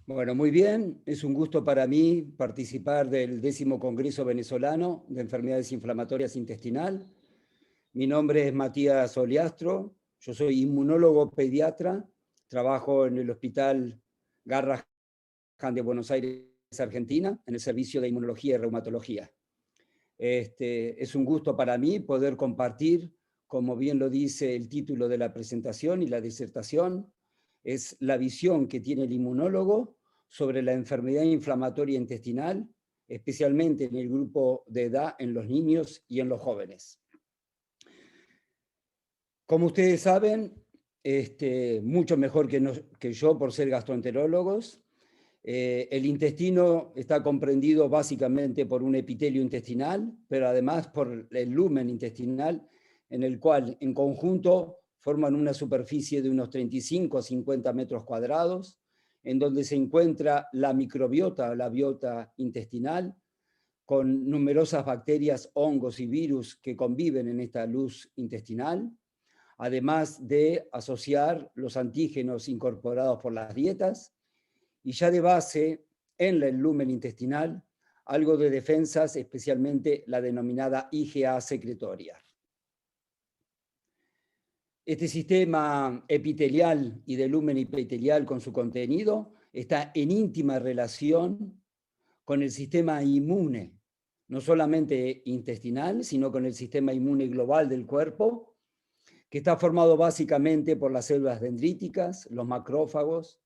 Bueno, muy bien. Es un gusto para mí participar del 10º Congreso Venezolano de Enfermedades Inflamatorias Intestinal. Mi nombre es Matías Oliastro. Yo soy inmunólogo pediatra. Trabajo en el Hospital Garrahan de Buenos Aires, Argentina, en el servicio de inmunología y reumatología. Es un gusto para mí poder compartir, como bien lo dice el título de la presentación y la disertación, es la visión que tiene el inmunólogo sobre la enfermedad inflamatoria intestinal, especialmente en el grupo de edad, en los niños y en los jóvenes. Como ustedes saben, mucho mejor que yo por ser gastroenterólogos, el intestino está comprendido básicamente por un epitelio intestinal, pero además por el lumen intestinal, en el cual en conjunto forman una superficie de unos 35 a 50 metros cuadrados, en donde se encuentra la microbiota, la biota intestinal, con numerosas bacterias, hongos y virus que conviven en esta luz intestinal, además de asociar los antígenos incorporados por las dietas, y ya de base en el lumen intestinal algo de defensas, especialmente la denominada IgA secretoria. Este sistema epitelial y de lumen epitelial con su contenido está en íntima relación con el sistema inmune, no solamente intestinal, sino con el sistema inmune global del cuerpo, que está formado básicamente por las células dendríticas, los macrófagos,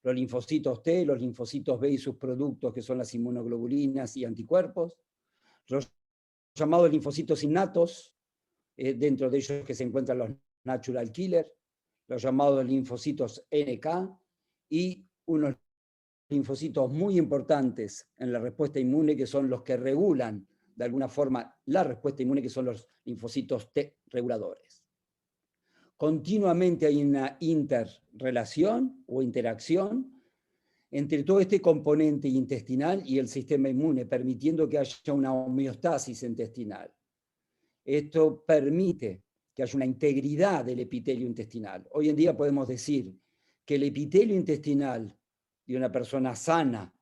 los linfocitos T, los linfocitos B y sus productos, que son las inmunoglobulinas y anticuerpos, los llamados linfocitos innatos, dentro de ellos que se encuentran los natural killer, los llamados linfocitos NK, y unos linfocitos muy importantes en la respuesta inmune, que son los que regulan de alguna forma la respuesta inmune, que son los linfocitos T reguladores. Continuamente hay una interrelación o interacción entre todo este componente intestinal y el sistema inmune, permitiendo que haya una homeostasis intestinal. Esto permite que haya una integridad del epitelio intestinal. Hoy en día podemos decir que el epitelio intestinal de una persona sana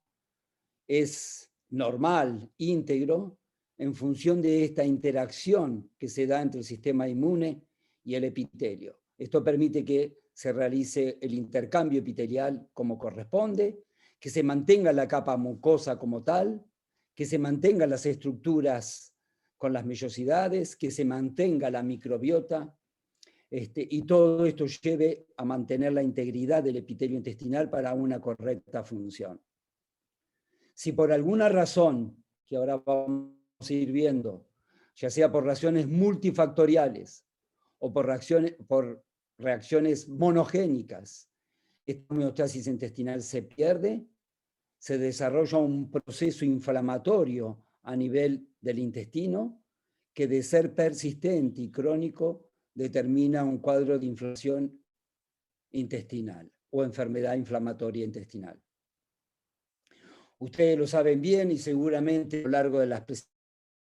es normal, íntegro, en función de esta interacción que se da entre el sistema inmune y el epitelio. Esto permite que se realice el intercambio epitelial como corresponde, que se mantenga la capa mucosa como tal, que se mantengan las estructuras con las mellosidades, que se mantenga la microbiota, y todo esto lleve a mantener la integridad del epitelio intestinal para una correcta función. Si por alguna razón, que ahora vamos a ir viendo, ya sea por razones multifactoriales o por reacciones monogénicas, esta homeostasis intestinal se pierde, se desarrolla un proceso inflamatorio a nivel del intestino que, de ser persistente y crónico, determina un cuadro de inflamación intestinal o enfermedad inflamatoria intestinal. Ustedes lo saben bien y seguramente a lo largo de las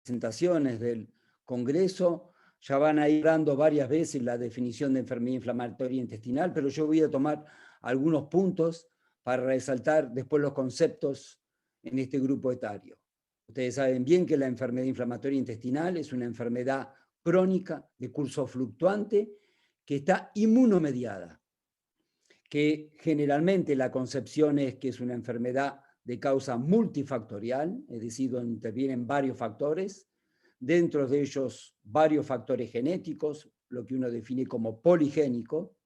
presentaciones del Congreso ya van a ir dando varias veces la definición de enfermedad inflamatoria intestinal, pero yo voy a tomar algunos puntos para resaltar después los conceptos en este grupo etario. Ustedes saben bien que la enfermedad inflamatoria intestinal es una enfermedad crónica de curso fluctuante que está inmunomediada, que generalmente la concepción es que es una enfermedad de causa multifactorial, es decir, donde intervienen varios factores, dentro de ellos varios factores genéticos, lo que uno define como poligénico,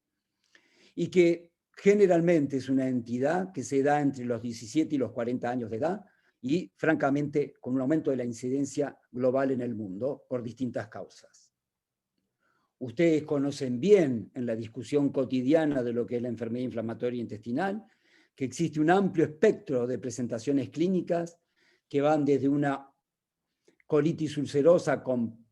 y que generalmente es una entidad que se da entre los 17 y los 40 años de edad, y francamente con un aumento de la incidencia global en el mundo por distintas causas. Ustedes conocen bien en la discusión cotidiana de lo que es la enfermedad inflamatoria intestinal, que existe un amplio espectro de presentaciones clínicas que van desde una colitis ulcerosa con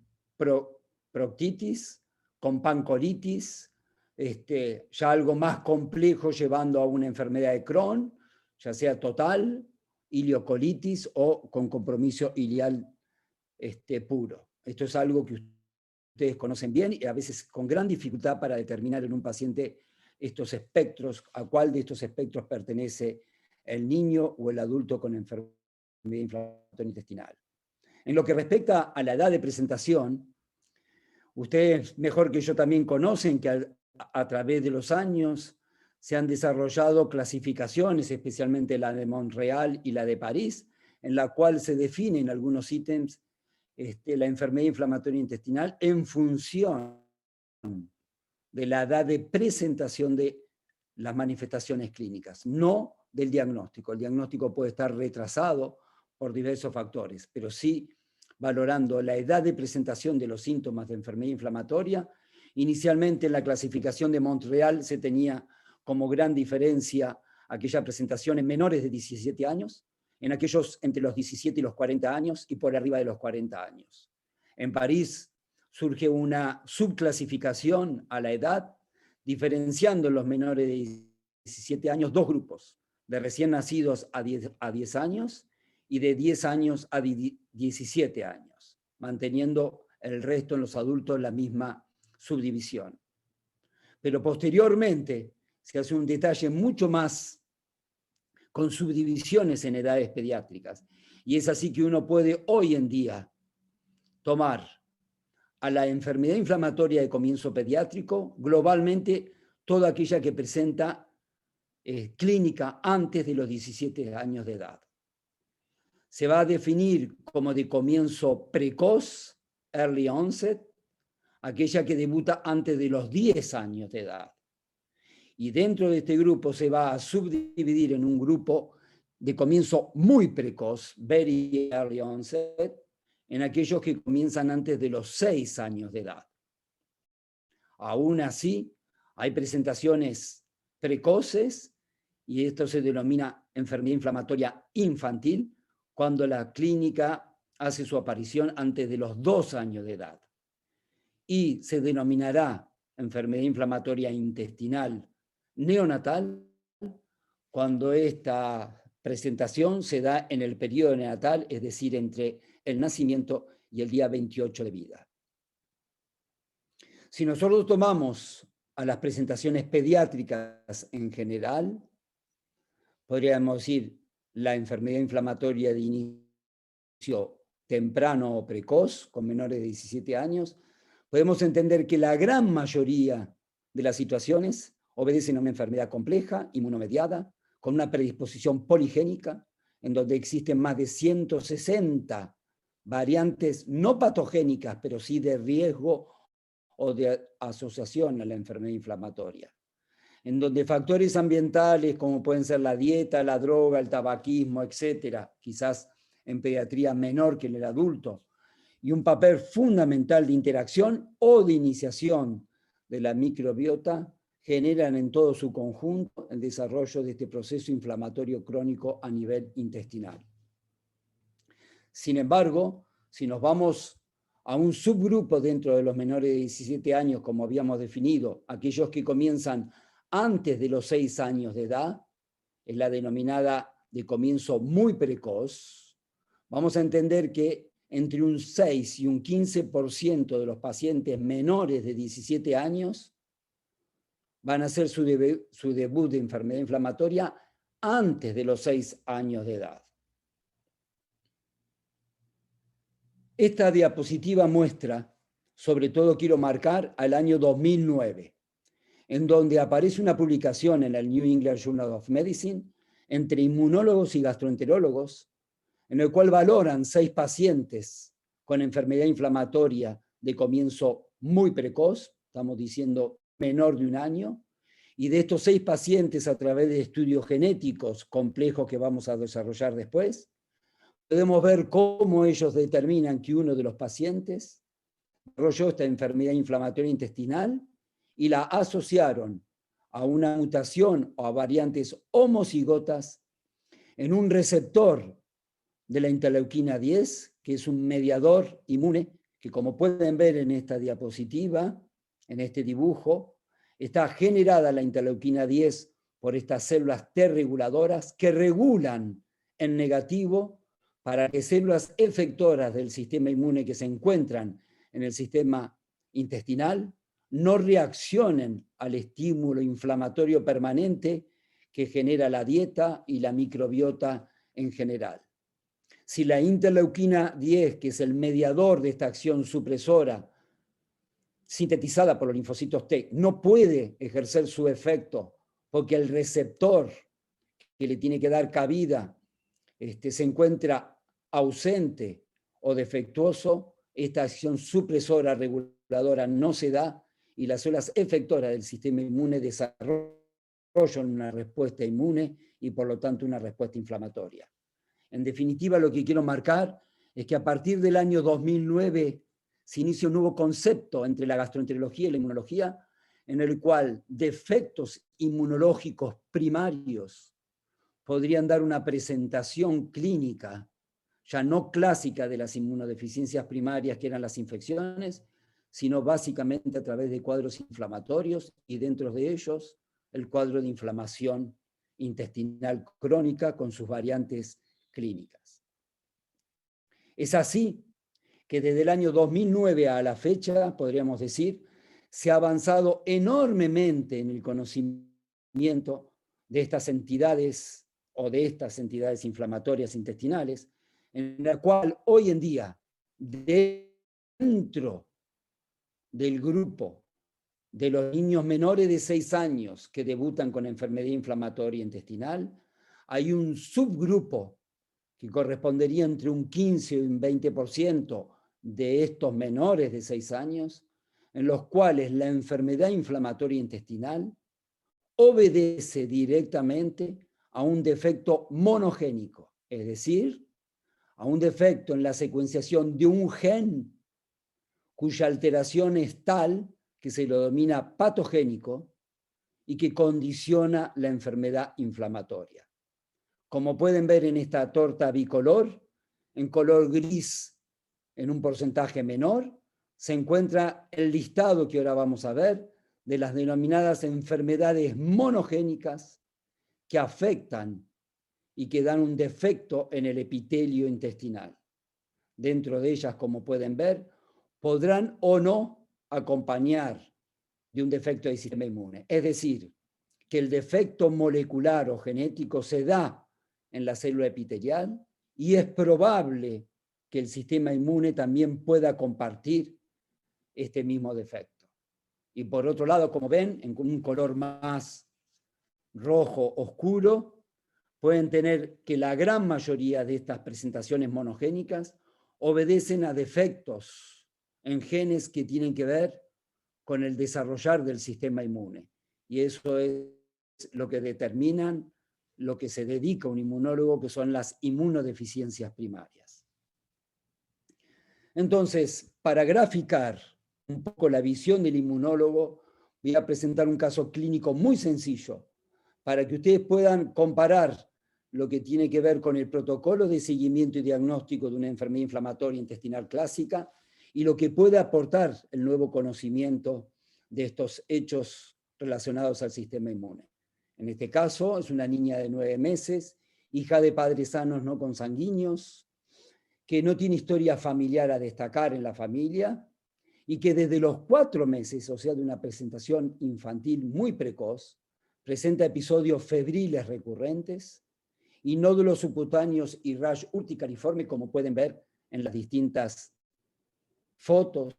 proctitis, con pancolitis, ya algo más complejo llevando a una enfermedad de Crohn, ya sea total, ileocolitis o con compromiso ileal puro. Esto es algo que ustedes conocen bien y a veces con gran dificultad para determinar en un paciente estos espectros, a cuál de estos espectros pertenece el niño o el adulto con enfermedad inflamatoria intestinal. En lo que respecta a la edad de presentación, ustedes mejor que yo también conocen que a través de los años se han desarrollado clasificaciones, especialmente la de Montreal y la de París, en la cual se definen algunos ítems la enfermedad inflamatoria intestinal en función de la edad de presentación de las manifestaciones clínicas, no del diagnóstico. El diagnóstico puede estar retrasado por diversos factores, pero sí valorando la edad de presentación de los síntomas de enfermedad inflamatoria. Inicialmente en la clasificación de Montreal se tenía como gran diferencia aquellas presentaciones menores de 17 años, en aquellos entre los 17 y los 40 años y por arriba de los 40 años. En París surge una subclasificación a la edad, diferenciando en los menores de 17 años dos grupos, de recién nacidos a 10 años y de 10 años a 17 años, manteniendo el resto en los adultos la misma subdivisión. Pero posteriormente se hace un detalle mucho más con subdivisiones en edades pediátricas. Y es así que uno puede hoy en día tomar a la enfermedad inflamatoria de comienzo pediátrico globalmente toda aquella que presenta clínica antes de los 17 años de edad. Se va a definir como de comienzo precoz, early onset, aquella que debuta antes de los 10 años de edad. Y dentro de este grupo se va a subdividir en un grupo de comienzo muy precoz, very early onset, en aquellos que comienzan antes de los 6 años de edad. Aún así, hay presentaciones precoces, y esto se denomina enfermedad inflamatoria infantil, cuando la clínica hace su aparición antes de los 2 años de edad. Y se denominará enfermedad inflamatoria intestinal neonatal cuando esta presentación se da en el periodo neonatal, es decir, entre el nacimiento y el día 28 de vida. Si nosotros tomamos a las presentaciones pediátricas en general, podríamos decir la enfermedad inflamatoria de inicio temprano o precoz, con menores de 17 años, podemos entender que la gran mayoría de las situaciones obedecen a una enfermedad compleja, inmunomediada, con una predisposición poligénica, en donde existen más de 160 variantes no patogénicas, pero sí de riesgo o de asociación a la enfermedad inflamatoria, en donde factores ambientales como pueden ser la dieta, la droga, el tabaquismo, etcétera, quizás en pediatría menor que en el adulto, y un papel fundamental de interacción o de iniciación de la microbiota, generan en todo su conjunto el desarrollo de este proceso inflamatorio crónico a nivel intestinal. Sin embargo, si nos vamos a un subgrupo dentro de los menores de 17 años, como habíamos definido, aquellos que comienzan antes de los 6 años de edad, es la denominada de comienzo muy precoz, vamos a entender que entre un 6 y un 15% de los pacientes menores de 17 años van a hacer su debut de enfermedad inflamatoria antes de los 6 años de edad. Esta diapositiva muestra, sobre todo quiero marcar, al año 2009, en donde aparece una publicación en el New England Journal of Medicine entre inmunólogos y gastroenterólogos, en el cual valoran 6 pacientes con enfermedad inflamatoria de comienzo muy precoz, estamos diciendo menor de 1 año, y de estos 6 pacientes a través de estudios genéticos complejos que vamos a desarrollar después, podemos ver cómo ellos determinan que uno de los pacientes desarrolló esta enfermedad inflamatoria intestinal y la asociaron a una mutación o a variantes homocigotas en un receptor de la interleuquina 10, que es un mediador inmune, que como pueden ver en esta diapositiva, en este dibujo, está generada la interleuquina 10 por estas células T reguladoras que regulan en negativo para que células efectoras del sistema inmune que se encuentran en el sistema intestinal no reaccionen al estímulo inflamatorio permanente que genera la dieta y la microbiota en general. Si la interleuquina 10, que es el mediador de esta acción supresora, sintetizada por los linfocitos T, no puede ejercer su efecto porque el receptor que le tiene que dar cabida se encuentra ausente o defectuoso, esta acción supresora reguladora no se da y las células efectoras del sistema inmune desarrollan una respuesta inmune y por lo tanto una respuesta inflamatoria. En definitiva, lo que quiero marcar es que a partir del año 2009 se inicia un nuevo concepto entre la gastroenterología y la inmunología, en el cual defectos inmunológicos primarios podrían dar una presentación clínica, ya no clásica de las inmunodeficiencias primarias que eran las infecciones, sino básicamente a través de cuadros inflamatorios y dentro de ellos el cuadro de inflamación intestinal crónica con sus variantes clínicas. Es así que desde el año 2009 a la fecha, podríamos decir, se ha avanzado enormemente en el conocimiento de estas entidades o de estas entidades inflamatorias intestinales, en la cual hoy en día, dentro del grupo de los niños menores de 6 años que debutan con enfermedad inflamatoria intestinal, hay un subgrupo que correspondería entre un 15 y un 20% de estos menores de 6 años, en los cuales la enfermedad inflamatoria intestinal obedece directamente a un defecto monogénico, es decir, a un defecto en la secuenciación de un gen cuya alteración es tal que se lo denomina patogénico y que condiciona la enfermedad inflamatoria. Como pueden ver en esta torta bicolor, en color gris en un porcentaje menor, se encuentra el listado que ahora vamos a ver de las denominadas enfermedades monogénicas que afectan y que dan un defecto en el epitelio intestinal. Dentro de ellas, como pueden ver, podrán o no acompañar de un defecto del sistema inmune. Es decir, que el defecto molecular o genético se da en la célula epitelial y es probable que el sistema inmune también pueda compartir este mismo defecto. Y por otro lado, como ven, en un color más rojo oscuro, pueden tener que la gran mayoría de estas presentaciones monogénicas obedecen a defectos en genes que tienen que ver con el desarrollar del sistema inmune. Y eso es lo que determinan lo que se dedica un inmunólogo, que son las inmunodeficiencias primarias. Entonces, para graficar un poco la visión del inmunólogo, voy a presentar un caso clínico muy sencillo para que ustedes puedan comparar lo que tiene que ver con el protocolo de seguimiento y diagnóstico de una enfermedad inflamatoria intestinal clásica y lo que puede aportar el nuevo conocimiento de estos hechos relacionados al sistema inmune. En este caso, es una niña de 9 meses, hija de padres sanos no consanguíneos, que no tiene historia familiar a destacar en la familia y que desde los 4 meses, o sea, de una presentación infantil muy precoz, presenta episodios febriles recurrentes y nódulos subcutáneos y rash urticariforme, como pueden ver en las distintas fotos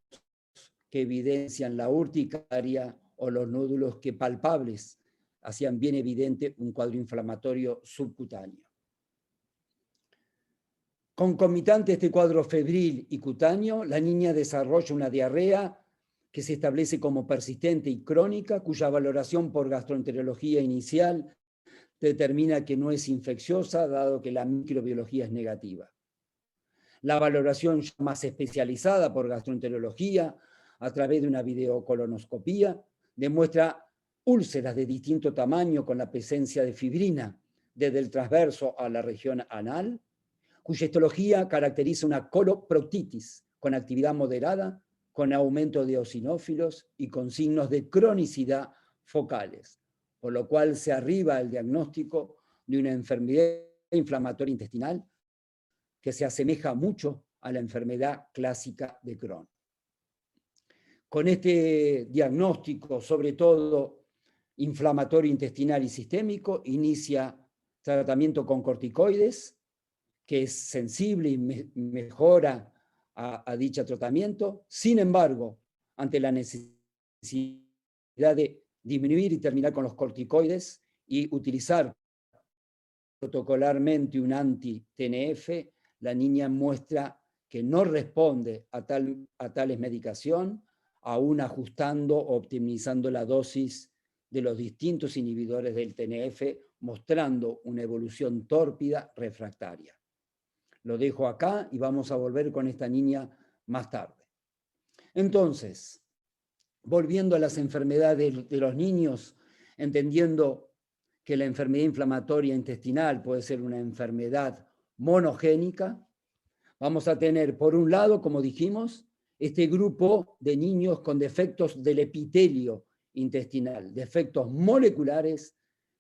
que evidencian la urticaria o los nódulos que palpables hacían bien evidente un cuadro inflamatorio subcutáneo. Concomitante a este cuadro febril y cutáneo, la niña desarrolla una diarrea que se establece como persistente y crónica, cuya valoración por gastroenterología inicial determina que no es infecciosa, dado que la microbiología es negativa. La valoración más especializada por gastroenterología, a través de una videocolonoscopía, demuestra úlceras de distinto tamaño con la presencia de fibrina desde el transverso a la región anal, cuya histología caracteriza una coloproctitis con actividad moderada, con aumento de eosinófilos y con signos de cronicidad focales, por lo cual se arriba el diagnóstico de una enfermedad inflamatoria intestinal que se asemeja mucho a la enfermedad clásica de Crohn. Con este diagnóstico, sobre todo, inflamatorio intestinal y sistémico, inicia tratamiento con corticoides, que es sensible y mejora a dicho tratamiento. Sin embargo, ante la necesidad de disminuir y terminar con los corticoides y utilizar protocolarmente un anti-TNF, la niña muestra que no responde a tales medicación, aún ajustando o optimizando la dosis de los distintos inhibidores del TNF, mostrando una evolución tórpida refractaria. Lo dejo acá y vamos a volver con esta niña más tarde. Entonces, volviendo a las enfermedades de los niños, entendiendo que la enfermedad inflamatoria intestinal puede ser una enfermedad monogénica, vamos a tener, por un lado, como dijimos, este grupo de niños con defectos del epitelio intestinal, defectos moleculares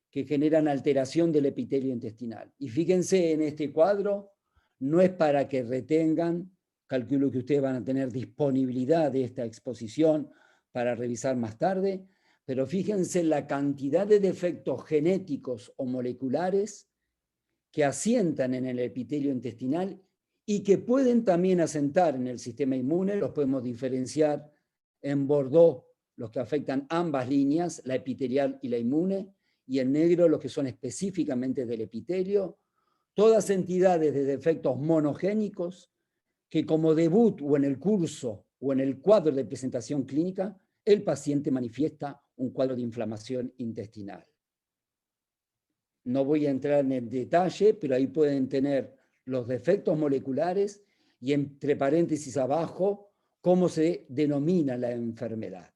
que generan alteración del epitelio intestinal. Y fíjense en este cuadro, no es para que retengan, calculo que ustedes van a tener disponibilidad de esta exposición para revisar más tarde, pero fíjense la cantidad de defectos genéticos o moleculares que asientan en el epitelio intestinal y que pueden también asentar en el sistema inmune. Los podemos diferenciar en Bordeaux, los que afectan ambas líneas, la epitelial y la inmune, y en negro los que son específicamente del epitelio, todas entidades de defectos monogénicos que como debut o en el curso o en el cuadro de presentación clínica, el paciente manifiesta un cuadro de inflamación intestinal. No voy a entrar en el detalle, pero ahí pueden tener los defectos moleculares y entre paréntesis abajo cómo se denomina la enfermedad.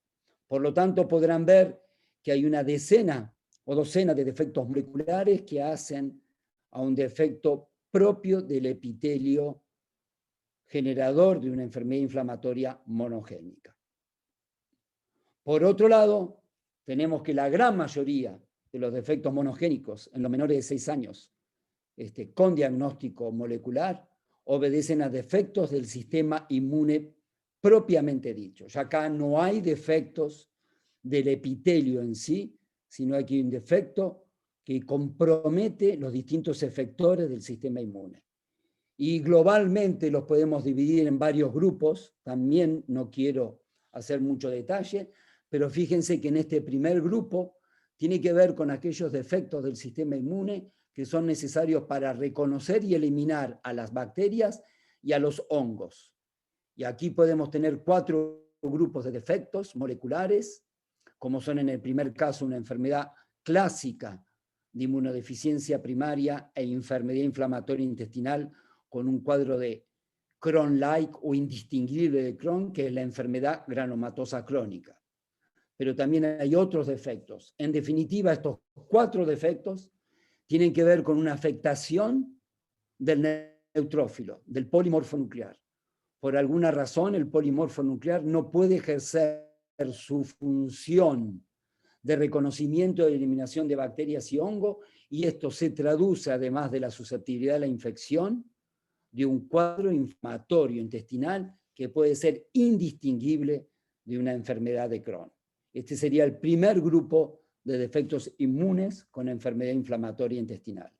Por lo tanto, podrán ver que hay una decena o docena de defectos moleculares que hacen a un defecto propio del epitelio generador de una enfermedad inflamatoria monogénica. Por otro lado, tenemos que la gran mayoría de los defectos monogénicos en los menores de 6 años con diagnóstico molecular obedecen a defectos del sistema inmune propiamente dicho. Ya acá no hay defectos del epitelio en sí, sino hay un defecto que compromete los distintos efectores del sistema inmune. Y globalmente los podemos dividir en varios grupos, también no quiero hacer mucho detalle, pero fíjense que en este primer grupo tiene que ver con aquellos defectos del sistema inmune que son necesarios para reconocer y eliminar a las bacterias y a los hongos. Y aquí podemos tener 4 grupos de defectos moleculares, como son en el primer caso una enfermedad clásica de inmunodeficiencia primaria e enfermedad inflamatoria intestinal con un cuadro de Crohn-like o indistinguible de Crohn, que es la enfermedad granulomatosa crónica. Pero también hay otros defectos. En definitiva, estos 4 defectos tienen que ver con una afectación del neutrófilo, del polimorfo nuclear. Por alguna razón, el polimorfo nuclear no puede ejercer su función de reconocimiento y eliminación de bacterias y hongos, y esto se traduce, además de la susceptibilidad a la infección, de un cuadro inflamatorio intestinal que puede ser indistinguible de una enfermedad de Crohn. Este sería el primer grupo de defectos inmunes con enfermedad inflamatoria intestinal.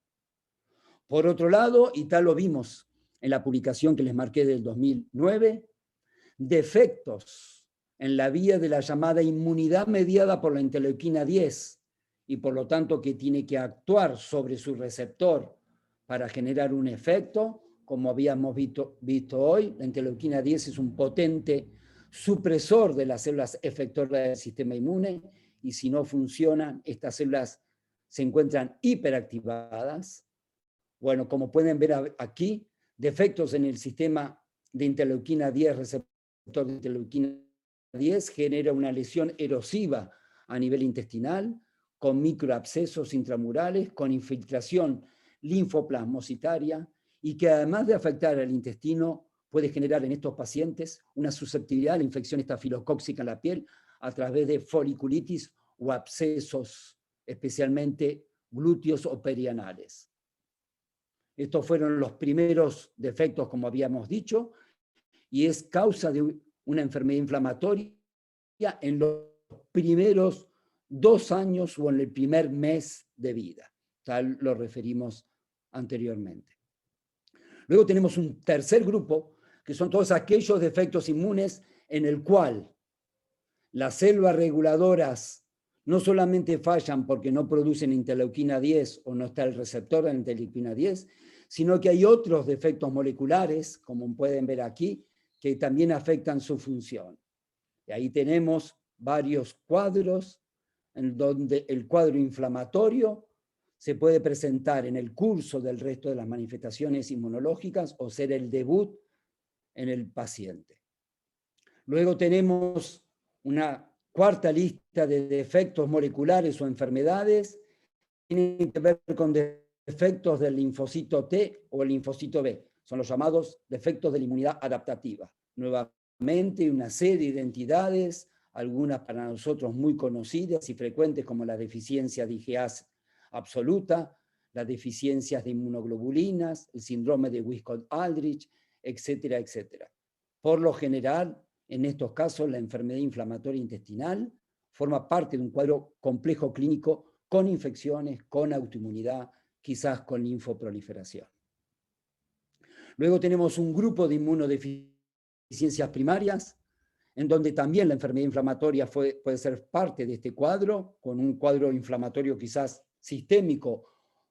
Por otro lado, y tal lo vimos en la publicación que les marqué del 2009, defectos en la vía de la llamada inmunidad mediada por la interleuquina 10 y por lo tanto que tiene que actuar sobre su receptor para generar un efecto, como habíamos visto hoy. La interleuquina 10 es un potente supresor de las células efectoras del sistema inmune y si no funcionan, estas células se encuentran hiperactivadas. Bueno, como pueden ver aquí, defectos en el sistema de interleuquina 10, receptor de interleuquina 10, genera una lesión erosiva a nivel intestinal, con microabscesos intramurales, con infiltración linfoplasmocitaria, y que además de afectar al intestino, puede generar en estos pacientes una susceptibilidad a la infección estafilocóxica en la piel a través de foliculitis o abscesos, especialmente glúteos o perianales. Estos fueron los primeros defectos, como habíamos dicho, y es causa de una enfermedad inflamatoria en los primeros 2 años o en el primer mes de vida. Tal lo referimos anteriormente. Luego tenemos un tercer grupo, que son todos aquellos defectos inmunes en el cual las células reguladoras no solamente fallan porque no producen interleuquina 10 o no está el receptor de la interleuquina 10, sino que hay otros defectos moleculares, como pueden ver aquí, que también afectan su función. Y ahí tenemos varios cuadros en donde el cuadro inflamatorio se puede presentar en el curso del resto de las manifestaciones inmunológicas o ser el debut en el paciente. Luego tenemos una cuarta lista de defectos moleculares o enfermedades que tienen que ver con defectos del linfocito T o el linfocito B. Son los llamados defectos de la inmunidad adaptativa. Nuevamente, una serie de identidades, algunas para nosotros muy conocidas y frecuentes, como la deficiencia de IgA absoluta, las deficiencias de inmunoglobulinas, el síndrome de Wiskott-Aldrich, etcétera, etcétera. Por lo general, en estos casos, la enfermedad inflamatoria intestinal forma parte de un cuadro complejo clínico con infecciones, con autoinmunidad, quizás con linfoproliferación. Luego tenemos un grupo de inmunodeficiencias primarias, en donde también la enfermedad inflamatoria puede ser parte de este cuadro, con un cuadro inflamatorio quizás sistémico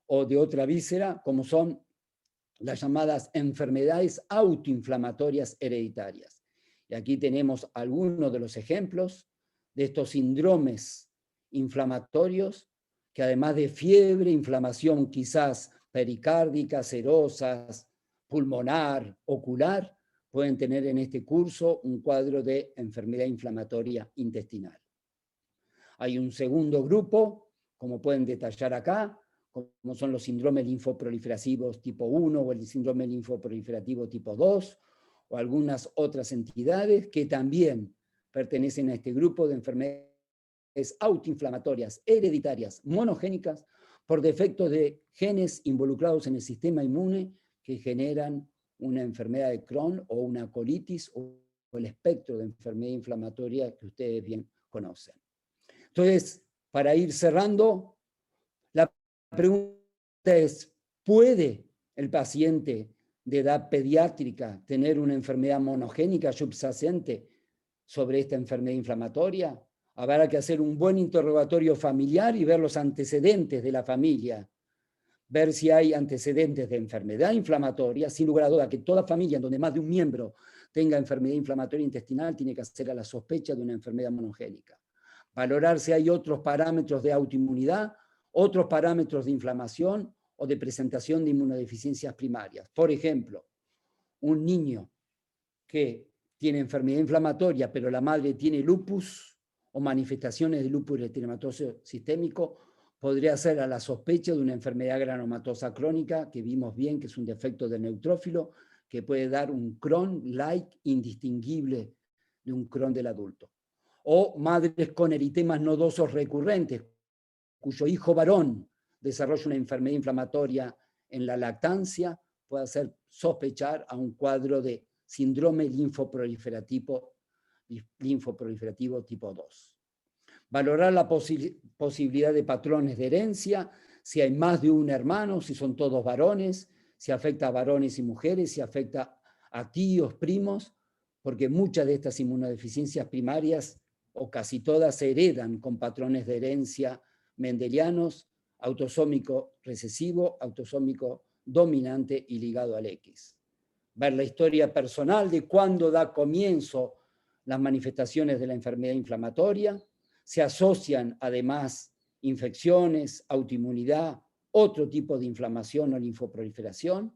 o de otra víscera, como son las llamadas enfermedades autoinflamatorias hereditarias. Y aquí tenemos algunos de los ejemplos de estos síndromes inflamatorios que además de fiebre, inflamación quizás pericárdica, serosas, pulmonar, ocular, pueden tener en este curso un cuadro de enfermedad inflamatoria intestinal. Hay un segundo grupo, como pueden detallar acá, como son los síndromes linfoproliferativos tipo 1 o el síndrome linfoproliferativo tipo 2, o algunas otras entidades que también pertenecen a este grupo de enfermedades autoinflamatorias hereditarias monogénicas por defectos de genes involucrados en el sistema inmune que generan una enfermedad de Crohn o una colitis o el espectro de enfermedad inflamatoria que ustedes bien conocen. Entonces, para ir cerrando, la pregunta es, ¿puede el paciente de edad pediátrica tener una enfermedad monogénica subyacente sobre esta enfermedad inflamatoria? Habrá que hacer un buen interrogatorio familiar y ver los antecedentes de la familia, ver si hay antecedentes de enfermedad inflamatoria. Sin lugar a duda que toda familia en donde más de un miembro tenga enfermedad inflamatoria intestinal tiene que hacer a la sospecha de una enfermedad monogénica. Valorar si hay otros parámetros de autoinmunidad, otros parámetros de inflamación o de presentación de inmunodeficiencias primarias. Por ejemplo, un niño que tiene enfermedad inflamatoria, pero la madre tiene lupus o manifestaciones de lupus eritematoso sistémico, podría ser a la sospecha de una enfermedad granulomatosa crónica, que vimos bien que es un defecto del neutrófilo, que puede dar un Crohn-like indistinguible de un Crohn del adulto. O madres con eritemas nodosos recurrentes, cuyo hijo varón desarrolla una enfermedad inflamatoria en la lactancia, puede hacer sospechar a un cuadro de síndrome linfoproliferativo tipo 2. Valorar la posibilidad de patrones de herencia, si hay más de un hermano, si son todos varones, si afecta a varones y mujeres, si afecta a tíos, primos, porque muchas de estas inmunodeficiencias primarias, o casi todas, se heredan con patrones de herencia mendelianos, autosómico recesivo, autosómico dominante y ligado al X. Ver la historia personal de cuándo da comienzo las manifestaciones de la enfermedad inflamatoria. Se asocian además infecciones, autoinmunidad, otro tipo de inflamación o linfoproliferación.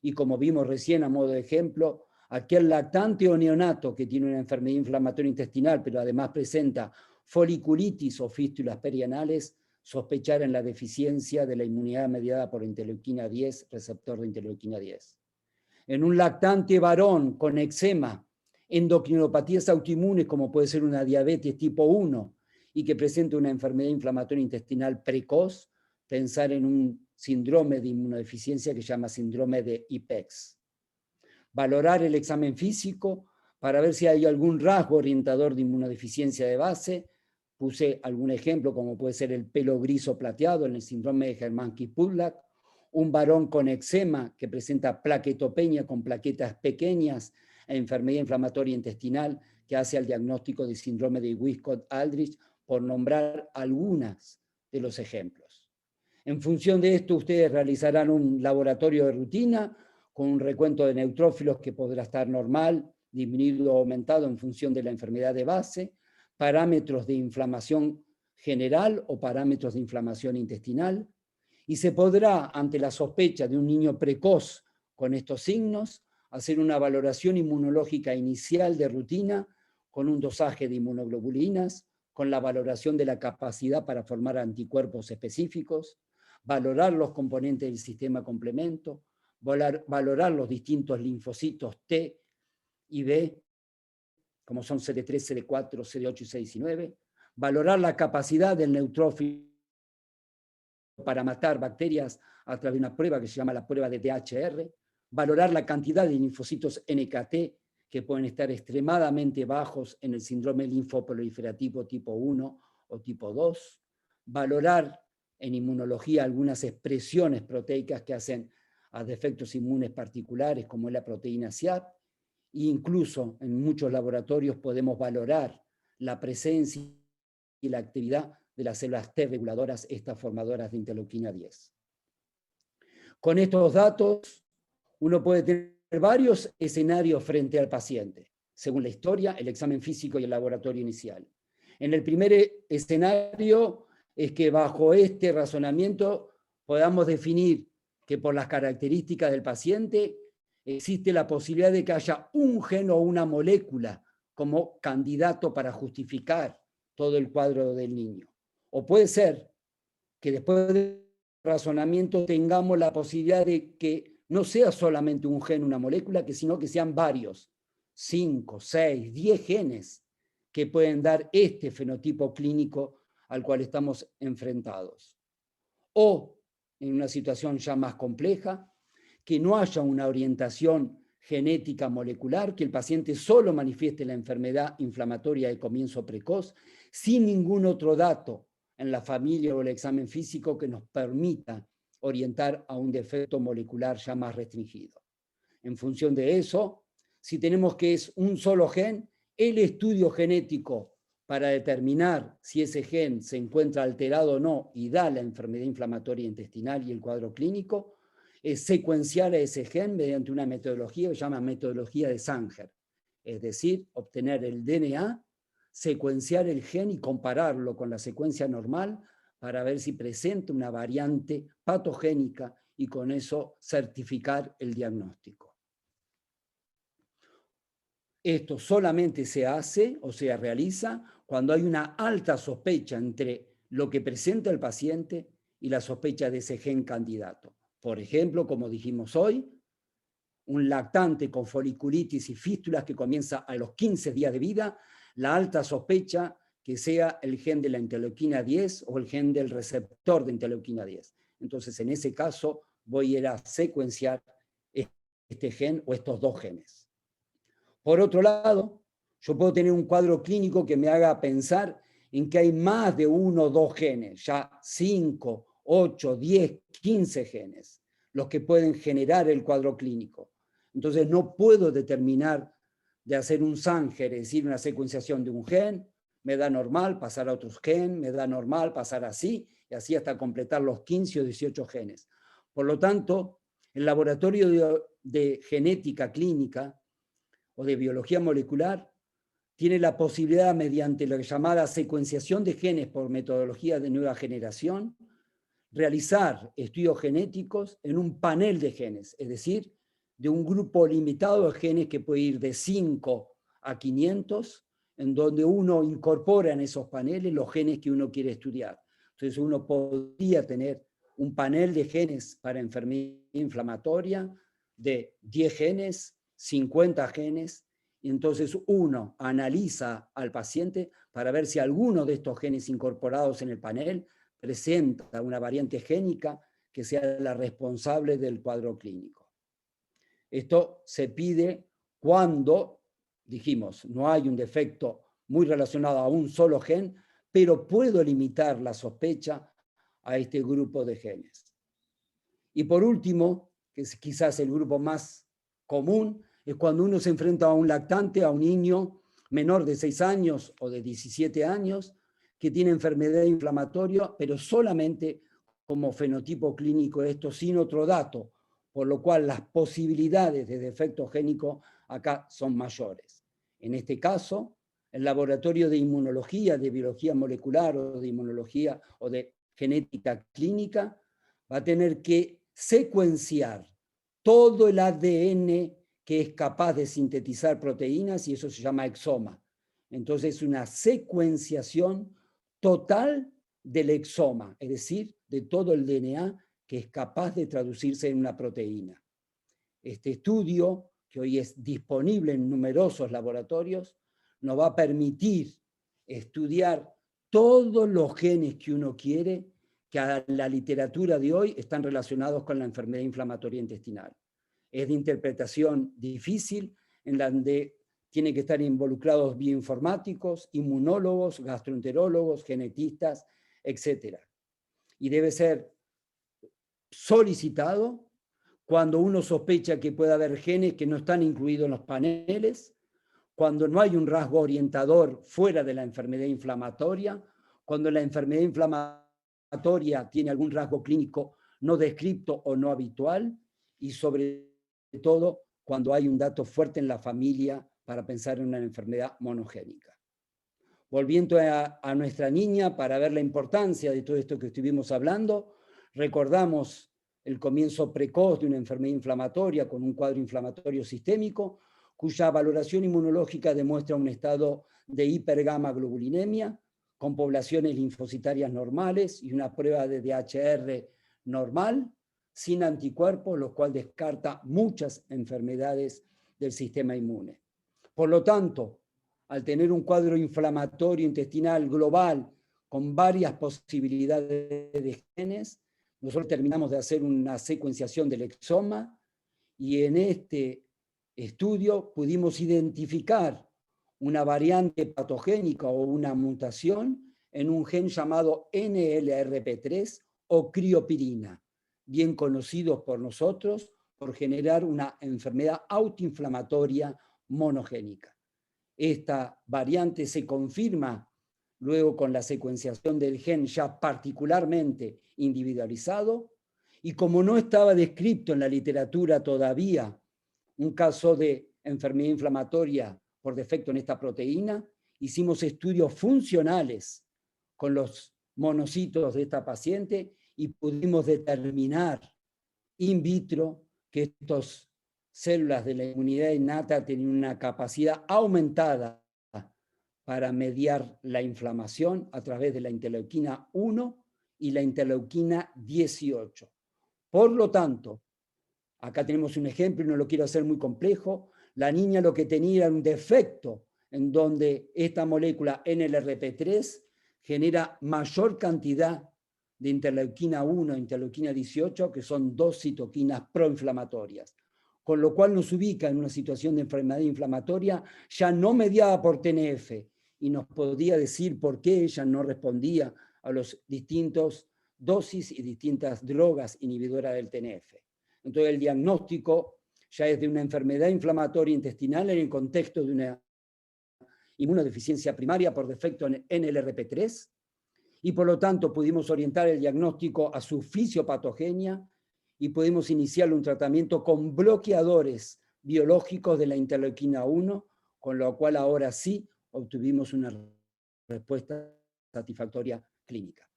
Y como vimos recién a modo de ejemplo, aquel lactante o neonato que tiene una enfermedad inflamatoria intestinal, pero además presenta foliculitis o fístulas perianales, sospechar en la deficiencia de la inmunidad mediada por interleuquina 10, receptor de interleuquina 10. En un lactante varón con eczema, endocrinopatías autoinmunes como puede ser una diabetes tipo 1 y que presenta una enfermedad inflamatoria intestinal precoz, pensar en un síndrome de inmunodeficiencia que se llama síndrome de IPEX. Valorar el examen físico para ver si hay algún rasgo orientador de inmunodeficiencia de base, puse algún ejemplo, como puede ser el pelo gris o plateado en el síndrome de Hermansky-Pudlak, un varón con eczema que presenta plaquetopenia con plaquetas pequeñas e enfermedad inflamatoria intestinal que hace al diagnóstico de síndrome de Wiskott-Aldrich, por nombrar algunas de los ejemplos. En función de esto, ustedes realizarán un laboratorio de rutina con un recuento de neutrófilos que podrá estar normal, disminuido o aumentado en función de la enfermedad de base, parámetros de inflamación general o parámetros de inflamación intestinal, y se podrá, ante la sospecha de un niño precoz con estos signos, hacer una valoración inmunológica inicial de rutina con un dosaje de inmunoglobulinas, con la valoración de la capacidad para formar anticuerpos específicos, valorar los componentes del sistema complemento, valorar los distintos linfocitos T y B, como son CD3, CD4, CD8 y CD19, valorar la capacidad del neutrófilo para matar bacterias a través de una prueba que se llama la prueba de DHR, valorar la cantidad de linfocitos NKT que pueden estar extremadamente bajos en el síndrome linfoproliferativo tipo 1 o tipo 2, valorar en inmunología algunas expresiones proteicas que hacen a defectos inmunes particulares como es la proteína SIAP, e incluso en muchos laboratorios podemos valorar la presencia y la actividad de las células T reguladoras, estas formadoras de interleuquina 10. Con estos datos, uno puede tener varios escenarios frente al paciente, según la historia, el examen físico y el laboratorio inicial. En el primer escenario es que bajo este razonamiento podamos definir que por las características del paciente existe la posibilidad de que haya un gen o una molécula como candidato para justificar todo el cuadro del niño. O puede ser que después del razonamiento tengamos la posibilidad de que no sea solamente un gen, una molécula, sino que sean varios, 5, 6, 10 genes que pueden dar este fenotipo clínico al cual estamos enfrentados. O, en una situación ya más compleja, que no haya una orientación genética molecular, que el paciente solo manifieste la enfermedad inflamatoria de comienzo precoz, sin ningún otro dato en la familia o el examen físico que nos permita orientar a un defecto molecular ya más restringido. En función de eso, si tenemos que es un solo gen, el estudio genético para determinar si ese gen se encuentra alterado o no y da la enfermedad inflamatoria intestinal y el cuadro clínico, es secuenciar a ese gen mediante una metodología que se llama metodología de Sanger, es decir, obtener el DNA, secuenciar el gen y compararlo con la secuencia normal para ver si presenta una variante patogénica y con eso certificar el diagnóstico. Esto solamente se hace o se realiza cuando hay una alta sospecha entre lo que presenta el paciente y la sospecha de ese gen candidato. Por ejemplo, como dijimos hoy, un lactante con foliculitis y fístulas que comienza a los 15 días de vida, la alta sospecha que sea el gen de la interleuquina 10 o el gen del receptor de interleuquina 10. Entonces, en ese caso, voy a ir a secuenciar este gen o estos dos genes. Por otro lado, yo puedo tener un cuadro clínico que me haga pensar en que hay más de 1 o 2 genes, ya 5, 8, 10, 15 genes, los que pueden generar el cuadro clínico. Entonces no puedo determinar de hacer un Sanger, es decir, una secuenciación de un gen, me da normal pasar a otro gen, me da normal pasar así, y así hasta completar los 15 o 18 genes. Por lo tanto, el laboratorio de genética clínica o de biología molecular tiene la posibilidad, mediante la llamada secuenciación de genes por metodología de nueva generación, realizar estudios genéticos en un panel de genes, es decir, de un grupo limitado de genes que puede ir de 5 a 500, en donde uno incorpora en esos paneles los genes que uno quiere estudiar. Entonces uno podría tener un panel de genes para enfermedad inflamatoria de 10 genes, 50 genes, y entonces uno analiza al paciente para ver si alguno de estos genes incorporados en el panel presenta una variante génica que sea la responsable del cuadro clínico. Esto se pide cuando, dijimos, no hay un defecto muy relacionado a un solo gen, pero puedo limitar la sospecha a este grupo de genes. Y por último, que es quizás el grupo más común, es cuando uno se enfrenta a un lactante, a un niño menor de 6 años o de 17 años, que tiene enfermedad inflamatoria, pero solamente como fenotipo clínico esto, sin otro dato, por lo cual las posibilidades de defecto génico acá son mayores. En este caso, el laboratorio de inmunología, de biología molecular o de inmunología o de genética clínica va a tener que secuenciar todo el ADN que es capaz de sintetizar proteínas y eso se llama exoma. Entonces es una secuenciación total del exoma, es decir, de todo el DNA que es capaz de traducirse en una proteína. Este estudio, que hoy es disponible en numerosos laboratorios, nos va a permitir estudiar todos los genes que uno quiere, que a la literatura de hoy están relacionados con la enfermedad inflamatoria intestinal. Es de interpretación difícil, en donde tienen que estar involucrados bioinformáticos, inmunólogos, gastroenterólogos, genetistas, etc. Y debe ser solicitado cuando uno sospecha que puede haber genes que no están incluidos en los paneles, cuando no hay un rasgo orientador fuera de la enfermedad inflamatoria, cuando la enfermedad inflamatoria tiene algún rasgo clínico no descripto o no habitual, y sobre todo cuando hay un dato fuerte en la familia para pensar en una enfermedad monogénica. Volviendo a nuestra niña para ver la importancia de todo esto que estuvimos hablando, recordamos el comienzo precoz de una enfermedad inflamatoria con un cuadro inflamatorio sistémico, cuya valoración inmunológica demuestra un estado de hipergamaglobulinemia, con poblaciones linfocitarias normales y una prueba de DHR normal, sin anticuerpos, lo cual descarta muchas enfermedades del sistema inmune. Por lo tanto, al tener un cuadro inflamatorio intestinal global con varias posibilidades de genes, nosotros terminamos de hacer una secuenciación del exoma y en este estudio pudimos identificar una variante patogénica o una mutación en un gen llamado NLRP3 o criopirina, bien conocidos por nosotros por generar una enfermedad autoinflamatoria monogénica. Esta variante se confirma luego con la secuenciación del gen ya particularmente individualizado, y como no estaba descrito en la literatura todavía un caso de enfermedad inflamatoria por defecto en esta proteína, hicimos estudios funcionales con los monocitos de esta paciente y pudimos determinar in vitro que estas células de la inmunidad innata tienen una capacidad aumentada para mediar la inflamación a través de la interleuquina 1 y la interleuquina 18. Por lo tanto, acá tenemos un ejemplo y no lo quiero hacer muy complejo, la niña lo que tenía era un defecto en donde esta molécula NLRP3 genera mayor cantidad de interleuquina 1 e interleuquina 18, que son dos citoquinas proinflamatorias, con lo cual nos ubica en una situación de enfermedad inflamatoria ya no mediada por TNF, y nos podía decir por qué ella no respondía a los distintos dosis y distintas drogas inhibidoras del TNF. Entonces el diagnóstico ya es de una enfermedad inflamatoria intestinal en el contexto de una inmunodeficiencia primaria por defecto en NLRP3, y por lo tanto pudimos orientar el diagnóstico a su fisiopatogenia y pudimos iniciar un tratamiento con bloqueadores biológicos de la interleuquina 1, con lo cual ahora sí obtuvimos una respuesta satisfactoria clínica.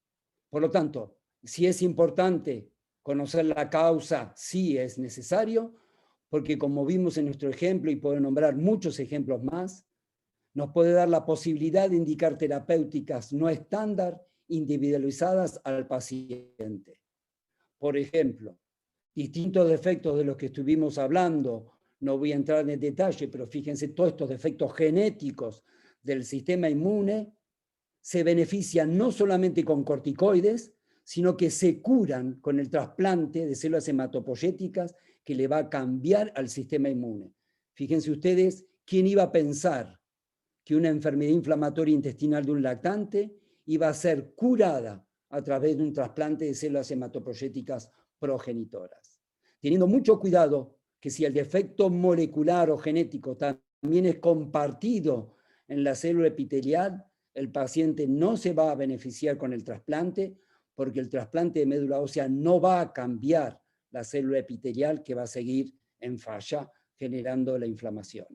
Por lo tanto, si es importante conocer la causa, sí es necesario, porque como vimos en nuestro ejemplo, y puedo nombrar muchos ejemplos más, nos puede dar la posibilidad de indicar terapéuticas no estándar individualizadas al paciente. Por ejemplo, distintos defectos de los que estuvimos hablando, no voy a entrar en detalle, pero fíjense, todos estos defectos genéticos del sistema inmune se benefician no solamente con corticoides, sino que se curan con el trasplante de células hematopoyéticas que le va a cambiar al sistema inmune. Fíjense ustedes, ¿quién iba a pensar que una enfermedad inflamatoria intestinal de un lactante iba a ser curada a través de un trasplante de células hematopoyéticas progenitoras. Teniendo mucho cuidado que si el defecto molecular o genético también es compartido en la célula epitelial, el paciente no se va a beneficiar con el trasplante, porque el trasplante de médula ósea no va a cambiar la célula epitelial, que va a seguir en falla, generando la inflamación.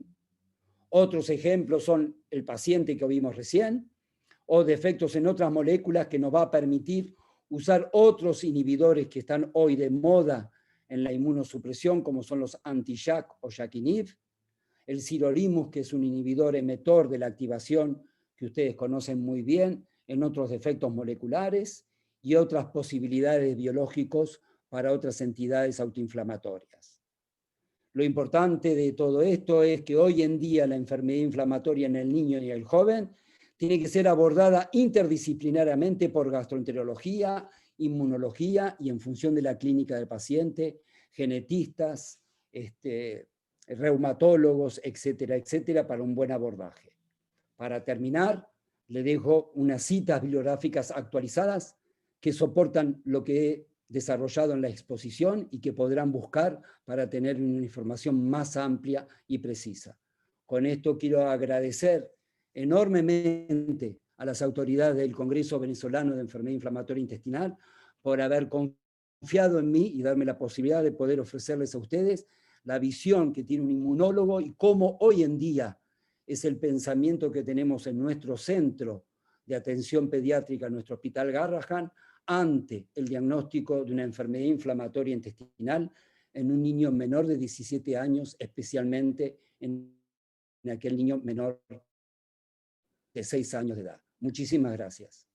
Otros ejemplos son el paciente que vimos recién, o defectos en otras moléculas que nos va a permitir usar otros inhibidores que están hoy de moda en la inmunosupresión, como son los anti-JAK o JAKinib, el sirolimus, que es un inhibidor emetor de la activación que ustedes conocen muy bien en otros defectos moleculares, y otras posibilidades biológicos para otras entidades autoinflamatorias. Lo importante de todo esto es que hoy en día la enfermedad inflamatoria en el niño y el joven tiene que ser abordada interdisciplinariamente por gastroenterología, inmunología y en función de la clínica del paciente, genetistas, reumatólogos, etcétera, etcétera, para un buen abordaje. Para terminar, le dejo unas citas bibliográficas actualizadas que soportan lo que he desarrollado en la exposición y que podrán buscar para tener una información más amplia y precisa. Con esto quiero agradecer enormemente a las autoridades del Congreso Venezolano de Enfermedad Inflamatoria Intestinal por haber confiado en mí y darme la posibilidad de poder ofrecerles a ustedes la visión que tiene un inmunólogo y cómo hoy en día es el pensamiento que tenemos en nuestro centro de atención pediátrica, en nuestro Hospital Garrahan, ante el diagnóstico de una enfermedad inflamatoria intestinal en un niño menor de 17 años, especialmente en aquel niño menor de 6 años de edad. Muchísimas gracias.